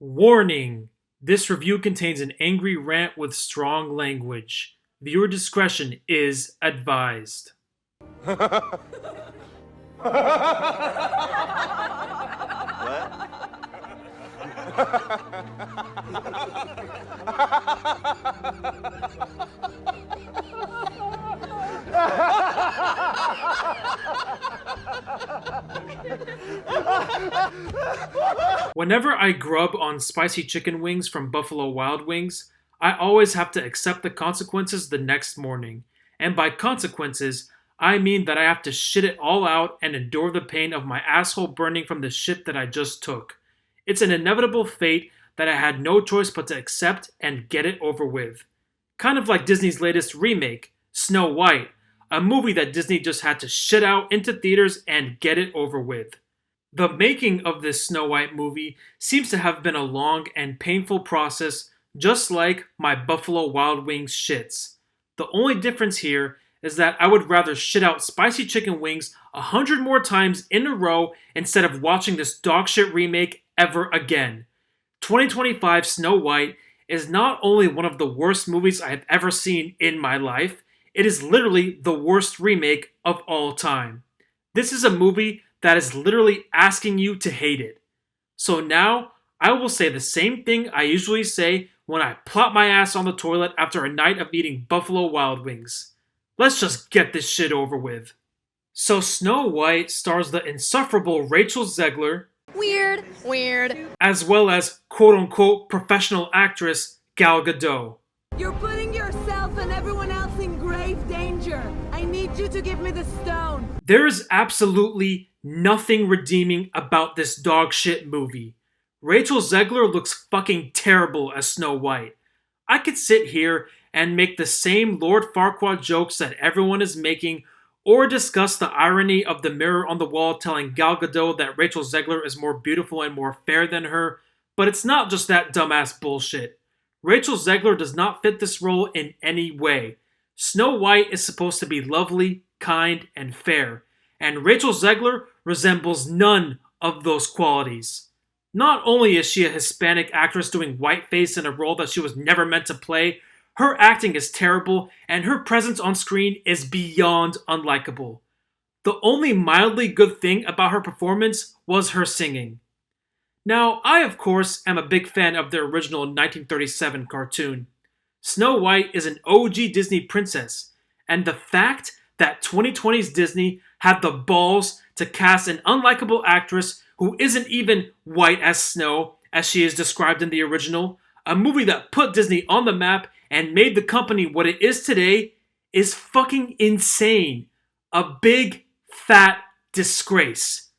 Warning! This review contains an angry rant with strong language. Viewer discretion is advised. Whenever I grub on spicy chicken wings from Buffalo Wild Wings, I always have to accept the consequences the next morning. And by consequences, I mean that I have to shit it all out and endure the pain of my asshole burning from the shit that I just took. It's an inevitable fate that I had no choice but to accept and get it over with. Kind of like Disney's latest remake, Snow White, a movie that Disney just had to shit out into theaters and get it over with. The making of this Snow White movie seems to have been a long and painful process, just like my Buffalo Wild Wings shits. The only difference here is that I would rather shit out spicy chicken wings 100 more times in a row instead of watching this dogshit remake ever again. 2025 Snow White is not only one of the worst movies I have ever seen in my life, it is literally the worst remake of all time. This is a movie that is literally asking you to hate it. So now, I will say the same thing I usually say when I plop my ass on the toilet after a night of eating Buffalo Wild Wings. Let's just get this shit over with. So Snow White stars the insufferable Rachel Zegler, Weird. as well as quote-unquote professional actress Gal Gadot. You're putting yourself and everyone else in grave danger. I need you to give me the stone. There is absolutely nothing redeeming about this dog shit movie. Rachel Zegler looks fucking terrible as Snow White. I could sit here and make the same Lord Farquaad jokes that everyone is making, or discuss the irony of the mirror on the wall telling Gal Gadot that Rachel Zegler is more beautiful and more fair than her, but it's not just that dumbass bullshit. Rachel Zegler does not fit this role in any way. Snow White is supposed to be lovely, kind, and fair, and Rachel Zegler resembles none of those qualities. Not only is she a Hispanic actress doing whiteface in a role that she was never meant to play, her acting is terrible, and her presence on screen is beyond unlikable. The only mildly good thing about her performance was her singing. Now, I of course am a big fan of the original 1937 cartoon. Snow White is an OG Disney princess, and the fact that 2020's Disney had the balls to cast an unlikable actress who isn't even white as snow, as she is described in the original, a movie that put Disney on the map and made the company what it is today, is fucking insane. A big, fat disgrace.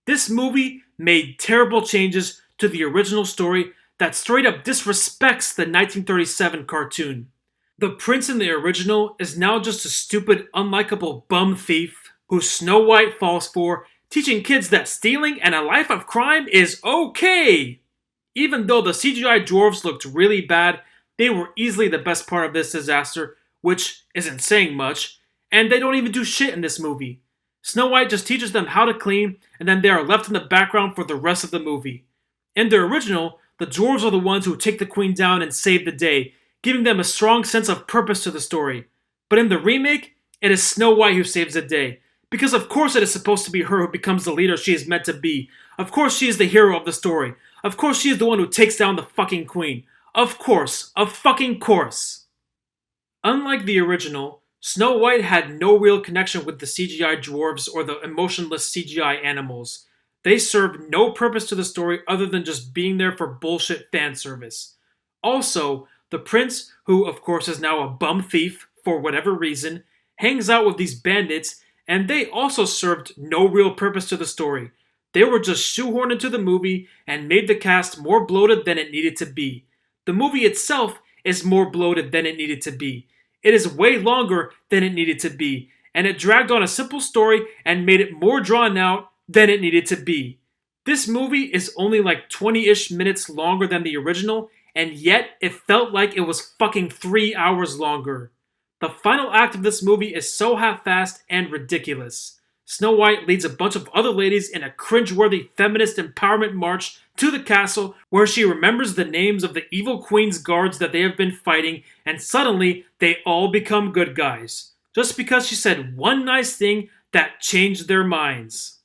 This movie made terrible changes to the original story that straight up disrespects the 1937 cartoon. The prince in the original is now just a stupid, unlikable bum thief who Snow White falls for, teaching kids that stealing and a life of crime is okay! Even though the CGI dwarves looked really bad, they were easily the best part of this disaster, which isn't saying much, and they don't even do shit in this movie. Snow White just teaches them how to clean, and then they are left in the background for the rest of the movie. In the original, the dwarves are the ones who take the queen down and save the day, giving them a strong sense of purpose to the story. But in the remake, it is Snow White who saves the day. Because of course it is supposed to be her who becomes the leader she is meant to be. Of course she is the hero of the story. Of course she is the one who takes down the fucking queen. Of course. Of fucking course. Unlike the original, Snow White had no real connection with the CGI dwarves or the emotionless CGI animals. They served no purpose to the story other than just being there for bullshit fan service. Also, the prince, who of course is now a bum thief for whatever reason, hangs out with these bandits, and they also served no real purpose to the story. They were just shoehorned into the movie and made the cast more bloated than it needed to be. The movie itself is more bloated than it needed to be. It is way longer than it needed to be, and it dragged on a simple story and made it more drawn out than it needed to be. This movie is only like 20-ish minutes longer than the original, and yet it felt like it was fucking 3 hours longer. The final act of this movie is so half-assed and ridiculous. Snow White leads a bunch of other ladies in a cringeworthy feminist empowerment march to the castle where she remembers the names of the evil queen's guards that they have been fighting, and suddenly they all become good guys. Just because she said one nice thing that changed their minds.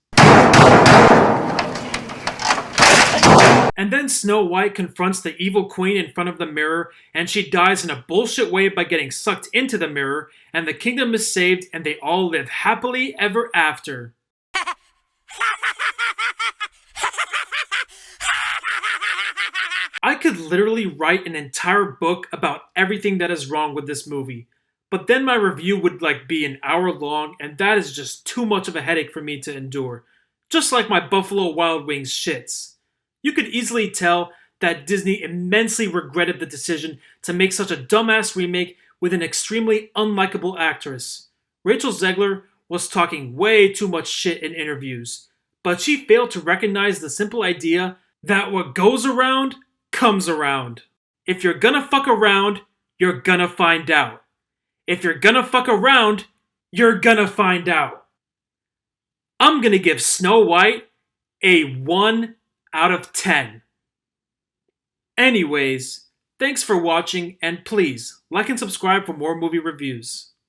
And then Snow White confronts the evil queen in front of the mirror, and she dies in a bullshit way by getting sucked into the mirror, and the kingdom is saved, and they all live happily ever after. I could literally write an entire book about everything that is wrong with this movie, but then my review would be an hour long, and that is just too much of a headache for me to endure. Just like my Buffalo Wild Wings shits. You could easily tell that Disney immensely regretted the decision to make such a dumbass remake with an extremely unlikable actress. Rachel Zegler was talking way too much shit in interviews, but she failed to recognize the simple idea that what goes around comes around. If you're gonna fuck around, you're gonna find out. If you're gonna fuck around, you're gonna find out. I'm gonna give Snow White a 1 out of 10. Anyways, thanks for watching, and please like and subscribe for more movie reviews.